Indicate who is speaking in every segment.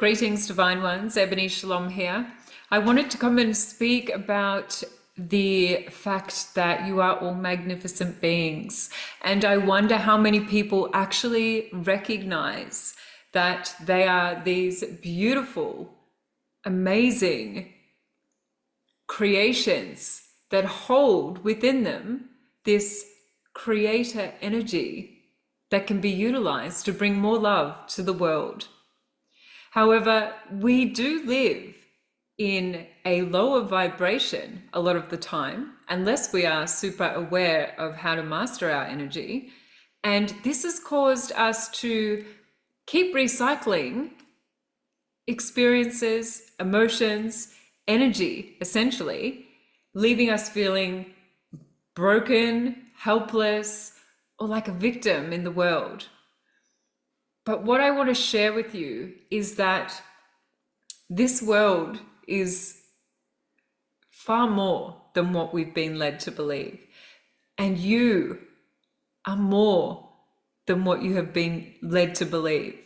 Speaker 1: Greetings, Divine Ones. Ebony Shalom here. I wanted to come and speak about the fact that you are all magnificent beings. And I wonder how many people actually recognize that they are these beautiful, amazing creations that hold within them this creator energy that can be utilized to bring more love to the world. However, we do live in a lower vibration a lot of the time, unless we are super aware of how to master our energy. And this has caused us to keep recycling experiences, emotions, energy, essentially, leaving us feeling broken, helpless, or like a victim in the world. But what I want to share with you is that this world is far more than what we've been led to believe. And you are more than what you have been led to believe.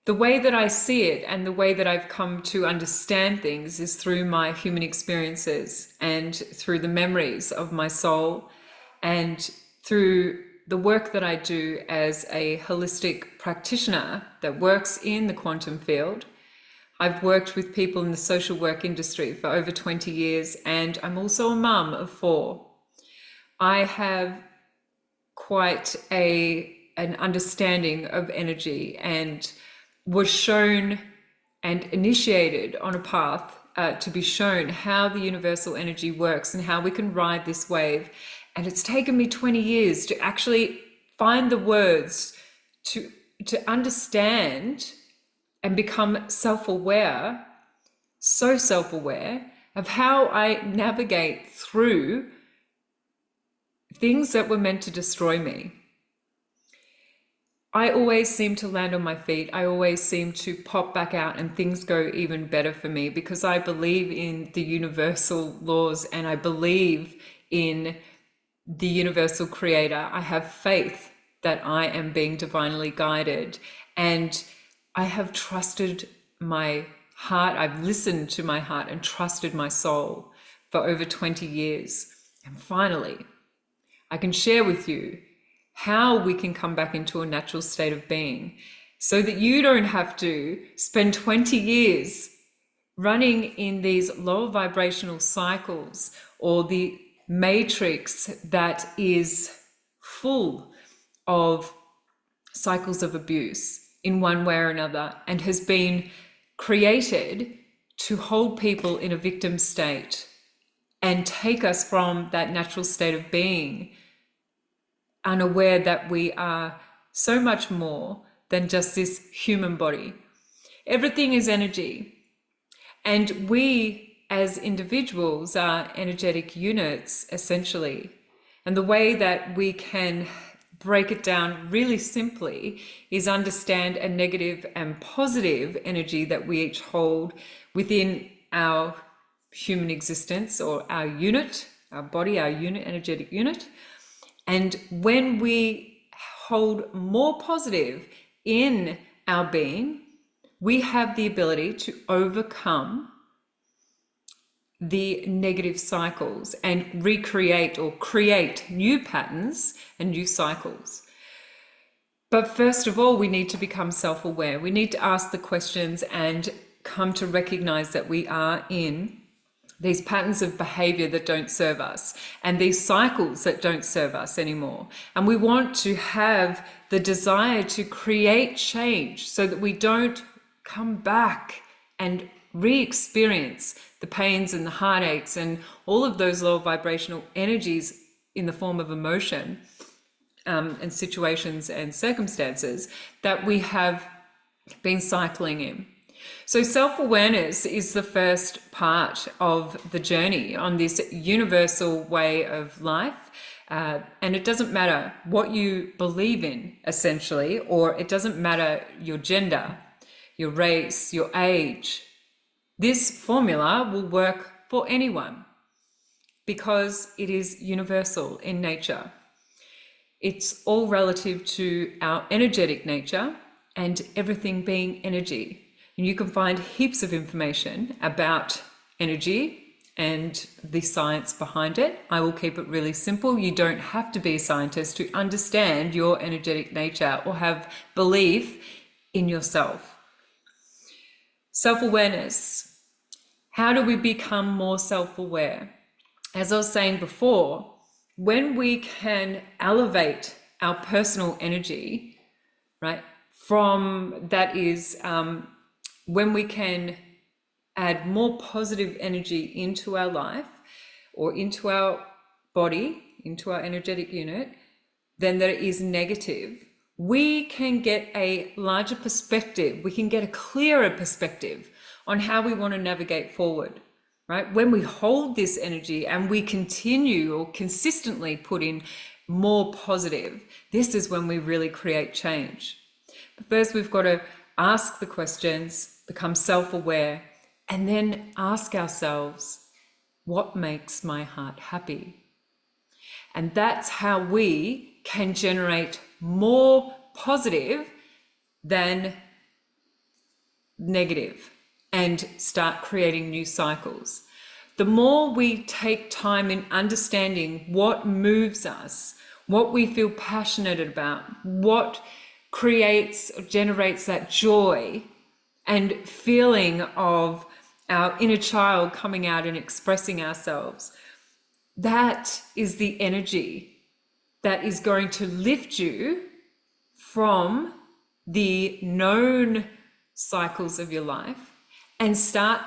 Speaker 1: The way that I see it and the way that I've come to understand things is through my human experiences and through the memories of my soul and through the work that I do as a holistic practitioner that works in the quantum field. I've worked with people in the social work industry for over 20 years, and I'm also a mum of 4. I have quite an understanding of energy and was shown and initiated on a path to be shown how the universal energy works and how we can ride this wave. And it's taken me 20 years to actually find the words to understand and become self-aware, so self-aware of how I navigate through things that were meant to destroy me. I always seem to land on my feet. I always seem to pop back out and things go even better for me because I believe in the universal laws and I believe in the universal creator. I have faith that I am being divinely guided, and I have trusted my heart. I've listened to my heart and trusted my soul for over 20 years. And finally, I can share with you how we can come back into a natural state of being so that you don't have to spend 20 years running in these lower vibrational cycles or the matrix that is full of cycles of abuse in one way or another and has been created to hold people in a victim state and take us from that natural state of being, unaware that we are so much more than just this human body. Everything is energy. And we as individuals are energetic units, essentially. And the way that we can break it down really simply is understand a negative and positive energy that we each hold within our human existence or our unit, our body, our unit, energetic unit. And when we hold more positive in our being, we have the ability to overcome the negative cycles and recreate or create new patterns and new cycles. But first of all, we need to become self-aware. We need to ask the questions and come to recognize that we are in these patterns of behavior that don't serve us and these cycles that don't serve us anymore. And we want to have the desire to create change so that we don't come back and re-experience the pains and the heartaches and all of those low vibrational energies in the form of emotion and situations and circumstances that we have been cycling in. So self-awareness is the first part of the journey on this universal way of life. And it doesn't matter what you believe in, essentially, or it doesn't matter your gender, your race, your age. This formula will work for anyone because it is universal in nature. It's all relative to our energetic nature and everything being energy. And you can find heaps of information about energy and the science behind it. I will keep it really simple. You don't have to be a scientist to understand your energetic nature or have belief in yourself. Self-awareness. How do we become more self-aware? As I was saying before, when we can elevate our personal energy, right, from that is when we can add more positive energy into our life or into our body, into our energetic unit, than there is negative, we can get a larger perspective. We can get a clearer perspective on how we want to navigate forward, right? When we hold this energy and we continue or consistently put in more positive, this is when we really create change. But first, we've got to ask the questions, become self-aware, and then ask ourselves, what makes my heart happy? And that's how we can generate more positive than negative and start creating new cycles. The more we take time in understanding what moves us, what we feel passionate about, what creates or generates that joy and feeling of our inner child coming out and expressing ourselves, that is the energy that is going to lift you from the known cycles of your life and start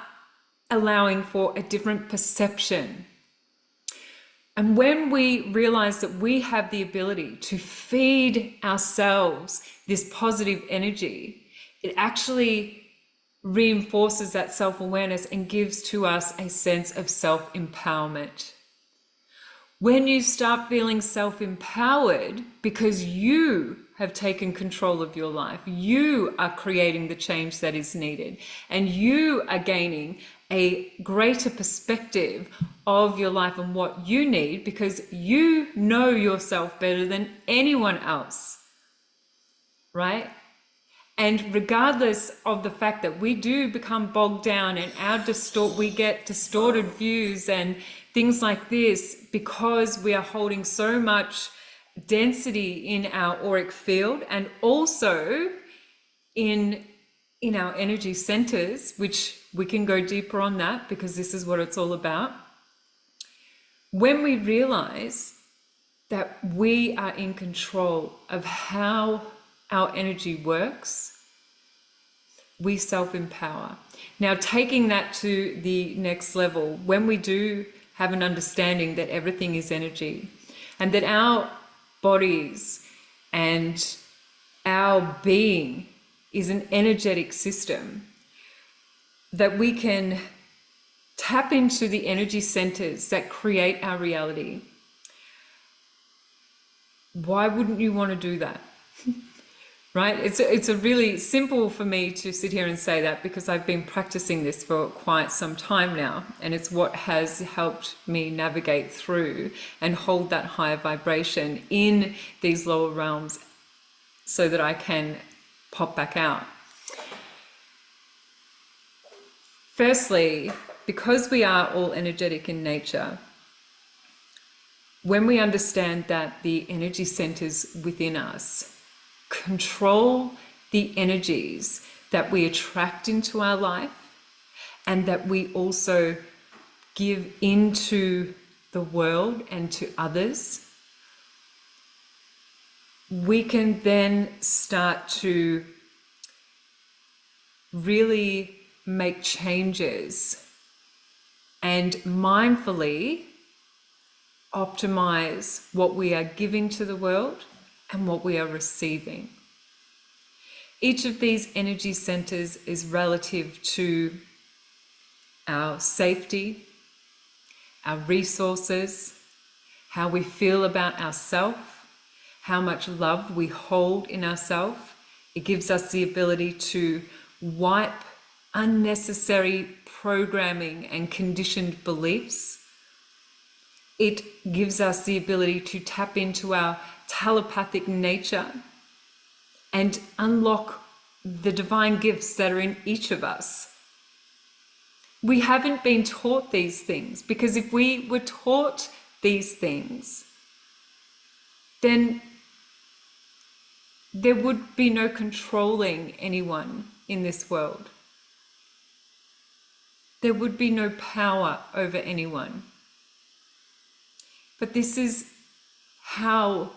Speaker 1: allowing for a different perception. And when we realize that we have the ability to feed ourselves this positive energy, it actually reinforces that self-awareness and gives to us a sense of self-empowerment. When you start feeling self-empowered because you have taken control of your life, you are creating the change that is needed, and you are gaining a greater perspective of your life and what you need because you know yourself better than anyone else, right? And regardless of the fact that we do become bogged down and we get distorted views and things like this because we are holding so much density in our auric field and also in our energy centers, which we can go deeper on that because this is what it's all about. When we realize that we are in control of how our energy works, we self-empower. Now, taking that to the next level, when we do have an understanding that everything is energy and that our bodies and our being is an energetic system, that we can tap into the energy centers that create our reality. Why wouldn't you want to do that? Right? It's a really simple for me to sit here and say that because I've been practicing this for quite some time now, and it's what has helped me navigate through and hold that higher vibration in these lower realms so that I can pop back out. Firstly, because we are all energetic in nature, when we understand that the energy centers within us control the energies that we attract into our life and that we also give into the world and to others, we can then start to really make changes and mindfully optimize what we are giving to the world and what we are receiving. Each of these energy centers is relative to our safety, our resources, how we feel about ourselves, how much love we hold in ourselves. It gives us the ability to wipe unnecessary programming and conditioned beliefs. It gives us the ability to tap into our telepathic nature and unlock the divine gifts that are in each of us. We haven't been taught these things, because if we were taught these things, then there would be no controlling anyone in this world. There would be no power over anyone. But this is how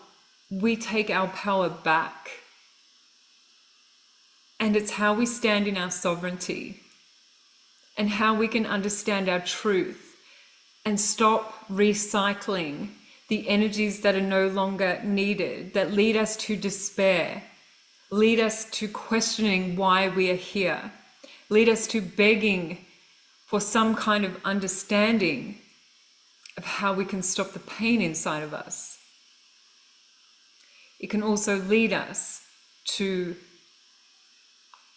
Speaker 1: we take our power back. And it's how we stand in our sovereignty, and how we can understand our truth and stop recycling the energies that are no longer needed, that lead us to despair, lead us to questioning why we are here, lead us to begging for some kind of understanding of how we can stop the pain inside of us. It can also lead us to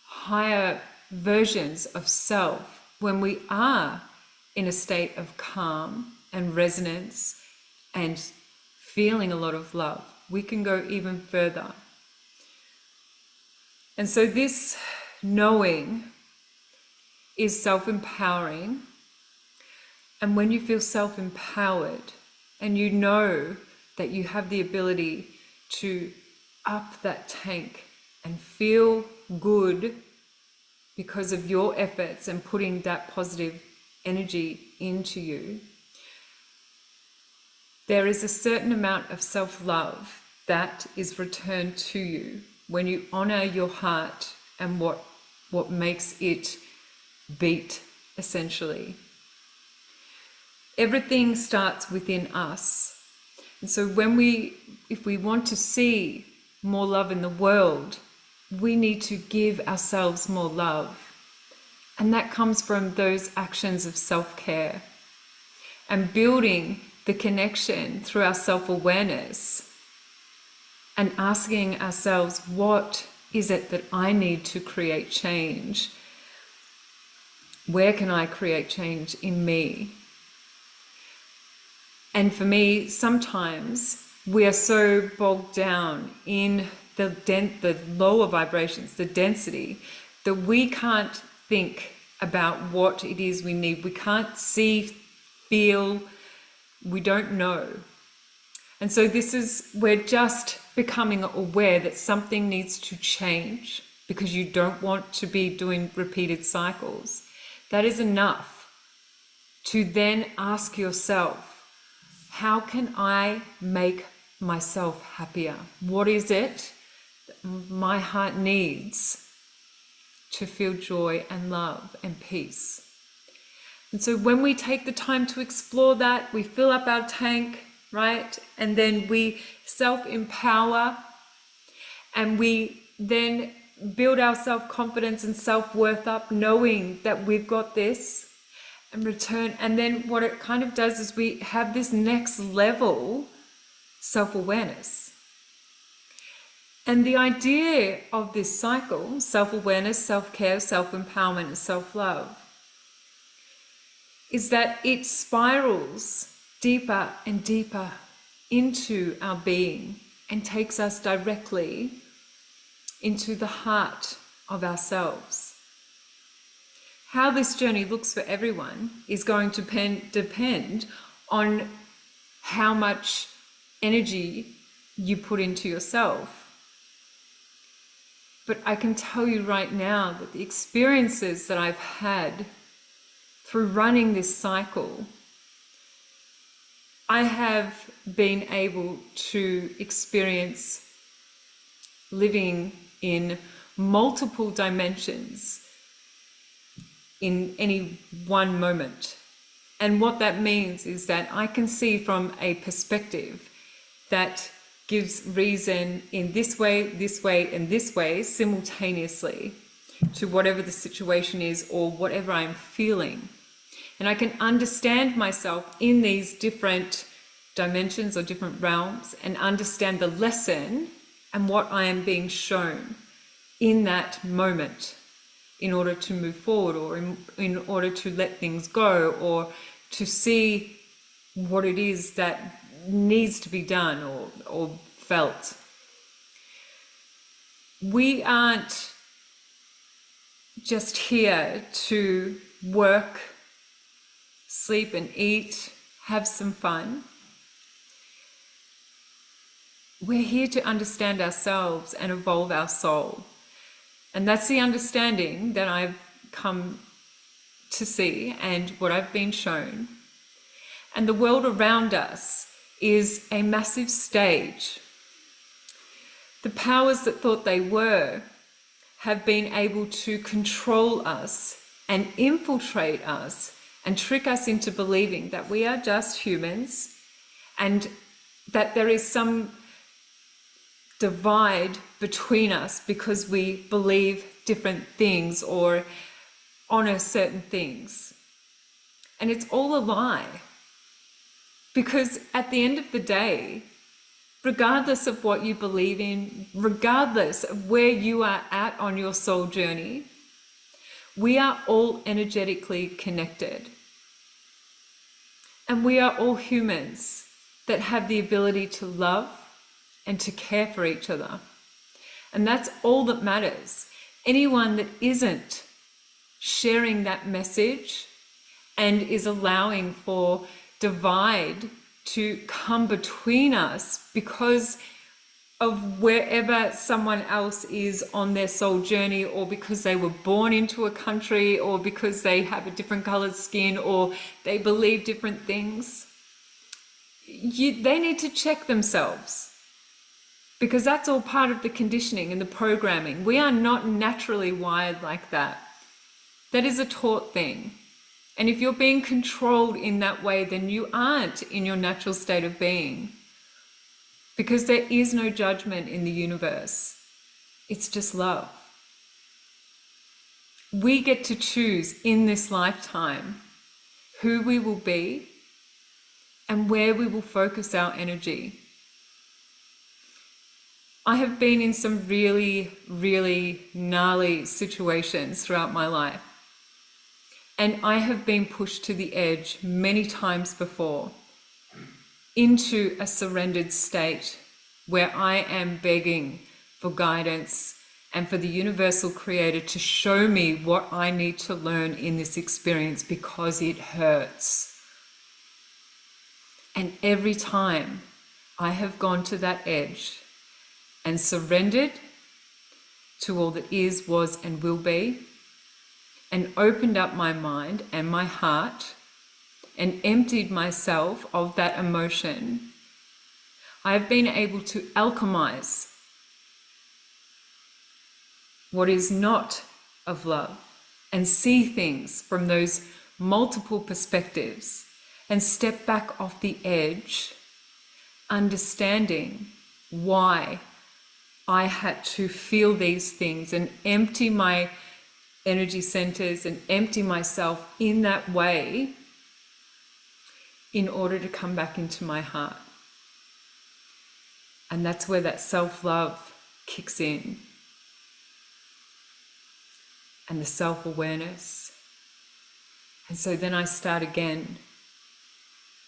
Speaker 1: higher versions of self when we are in a state of calm and resonance and feeling a lot of love. We can go even further. And so this knowing is self-empowering. And when you feel self-empowered and you know that you have the ability to up that tank and feel good because of your efforts and putting that positive energy into you, there is a certain amount of self-love that is returned to you when you honor your heart and what makes it beat, essentially. Everything starts within us. And so if we want to see more love in the world, we need to give ourselves more love. And that comes from those actions of self-care and building the connection through our self-awareness and asking ourselves, what is it that I need to create change? Where can I create change in me? And for me, sometimes we are so bogged down in the lower vibrations, the density, that we can't think about what it is we need. We can't see, feel, we don't know. And so we're just becoming aware that something needs to change because you don't want to be doing repeated cycles. That is enough to then ask yourself, how can I make myself happier? What is it that my heart needs to feel joy and love and peace? And so when we take the time to explore that, we fill up our tank, right? And then we self-empower, and we then build our self-confidence and self-worth up, knowing that we've got this, and return. And then what it kind of does is we have this next level self-awareness. And the idea of this cycle, self-awareness, self-care, self-empowerment, and self-love, is that it spirals deeper and deeper into our being and takes us directly into the heart of ourselves. How this journey looks for everyone is going to depend on how much energy you put into yourself. But I can tell you right now that the experiences that I've had through running this cycle, I have been able to experience living in multiple dimensions in any one moment. And what that means is that I can see from a perspective that gives reason in this way, and this way simultaneously to whatever the situation is or whatever I'm feeling. And I can understand myself in these different dimensions or different realms and understand the lesson and what I am being shown in that moment in order to move forward, or in order to let things go, or to see what it is that needs to be done or felt. We aren't just here to work, sleep and eat, have some fun. We're here to understand ourselves and evolve our soul. And that's the understanding that I've come to see and what I've been shown. And the world around us is a massive stage. The powers that thought they were have been able to control us and infiltrate us and trick us into believing that we are just humans and that there is some divide between us because we believe different things or honor certain things. And it's all a lie. Because at the end of the day, regardless of what you believe in, regardless of where you are at on your soul journey, we are all energetically connected. And we are all humans that have the ability to love and to care for each other. And that's all that matters. Anyone that isn't sharing that message and is allowing for divide to come between us because of wherever someone else is on their soul journey, or because they were born into a country, or because they have a different colored skin, or they believe different things, they need to check themselves. Because that's all part of the conditioning and the programming. We are not naturally wired like that. That is a taught thing. And if you're being controlled in that way, then you aren't in your natural state of being. Because there is no judgment in the universe. It's just love. We get to choose in this lifetime who we will be and where we will focus our energy. I have been in some really, really gnarly situations throughout my life. And I have been pushed to the edge many times before into a surrendered state where I am begging for guidance and for the universal creator to show me what I need to learn in this experience because it hurts. And every time I have gone to that edge and surrendered to all that is, was, and will be, and opened up my mind and my heart and emptied myself of that emotion, I have been able to alchemize what is not of love and see things from those multiple perspectives and step back off the edge, understanding why I had to feel these things and empty my energy centers and empty myself in that way in order to come back into my heart. And that's where that self-love kicks in. And the self-awareness. And so then I start again,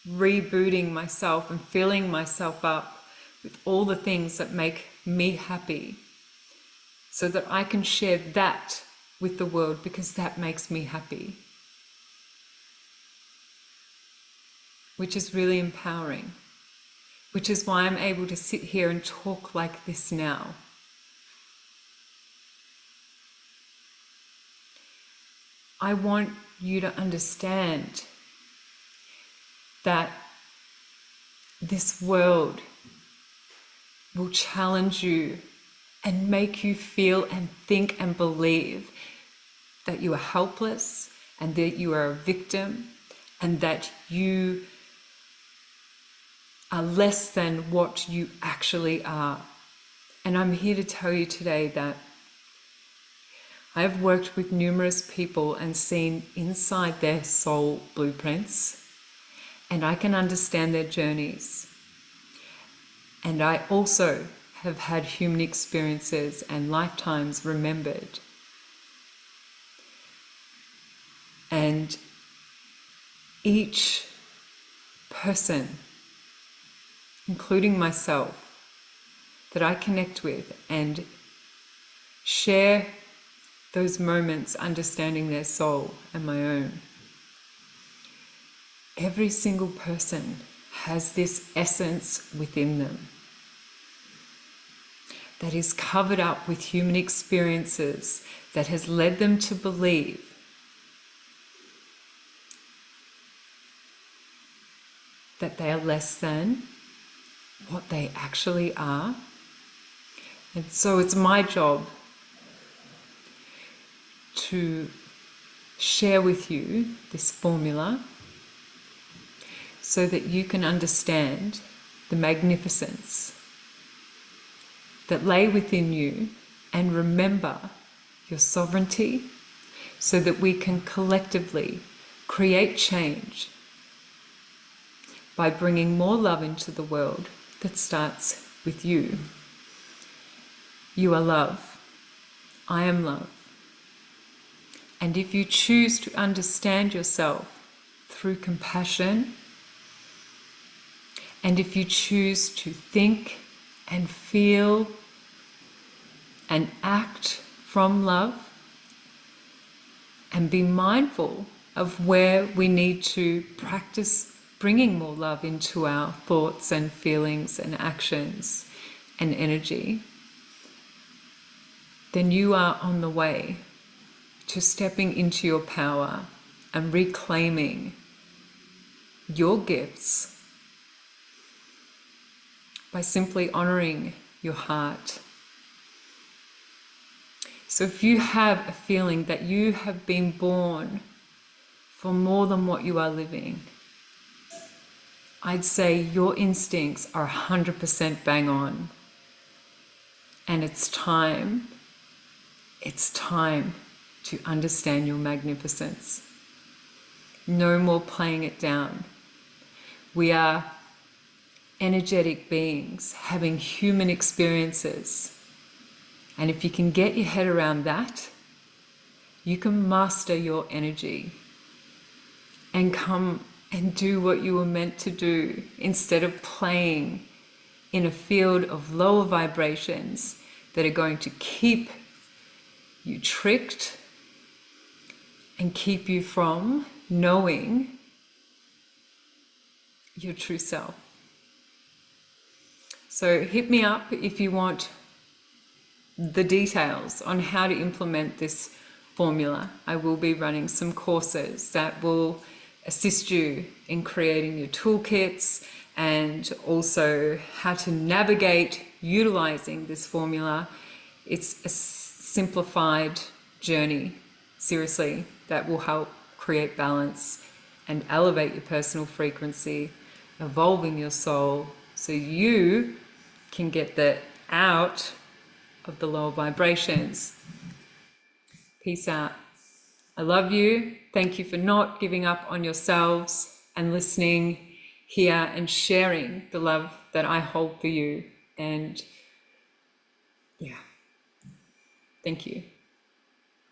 Speaker 1: rebooting myself and filling myself up with all the things that make me happy, so that I can share that with the world because that makes me happy. Which is really empowering. Which is why I'm able to sit here and talk like this now. I want you to understand that this world will challenge you and make you feel and think and believe that you are helpless and that you are a victim and that you are less than what you actually are. And I'm here to tell you today that I've worked with numerous people and seen inside their soul blueprints, and I can understand their journeys. And I also have had human experiences and lifetimes remembered. And each person, including myself, that I connect with and share those moments understanding their soul and my own. Every single person has this essence within them that is covered up with human experiences that has led them to believe that they are less than what they actually are. And so it's my job to share with you this formula so that you can understand the magnificence that lay within you and remember your sovereignty so that we can collectively create change by bringing more love into the world that starts with you. You are love. I am love. And if you choose to understand yourself through compassion, and if you choose to think and feel and act from love, and be mindful of where we need to practice bringing more love into our thoughts and feelings and actions and energy, then you are on the way to stepping into your power and reclaiming your gifts by simply honoring your heart. So if you have a feeling that you have been born for more than what you are living, I'd say your instincts are 100% bang on. And it's time to understand your magnificence. No more playing it down. We are energetic beings having human experiences. And if you can get your head around that, you can master your energy and come and do what you were meant to do instead of playing in a field of lower vibrations that are going to keep you tricked and keep you from knowing your true self. So hit me up if you want the details on how to implement this formula. I will be running some courses that will assist you in creating your toolkits and also how to navigate utilizing this formula. It's a simplified journey, seriously, that will help create balance and elevate your personal frequency, evolving your soul so you can get out of the lower vibrations. Peace out. I love you. Thank you for not giving up on yourselves and listening here and sharing the love that I hold for you. And yeah, thank you.